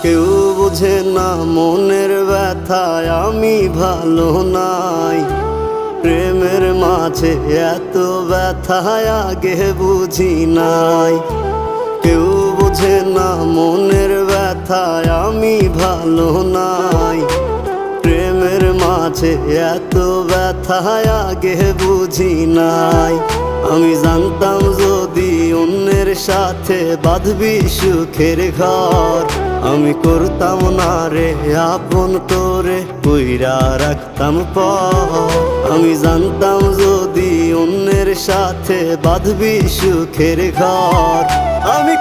কেউ বোঝে না মনের ব্যথায় আমি ভালো নাই। প্রেমের মাঝে এত ব্যথায় আগে বুঝি নাই। কেউ বোঝে না মনের ব্যথায় আমি ভালো নাই। প্রেমের মাঝে এত ব্যথায় আগে বুঝি নাই। আমি জানতাম যদি অন্যের সাথে বাঁধবি সুখের ঘর, আমি করতাম না রে আপন করে কইরা রাখতাম পর। আমি জানতাম যদি অন্যের সাথে বাঁধবি সুখের ঘর, আমি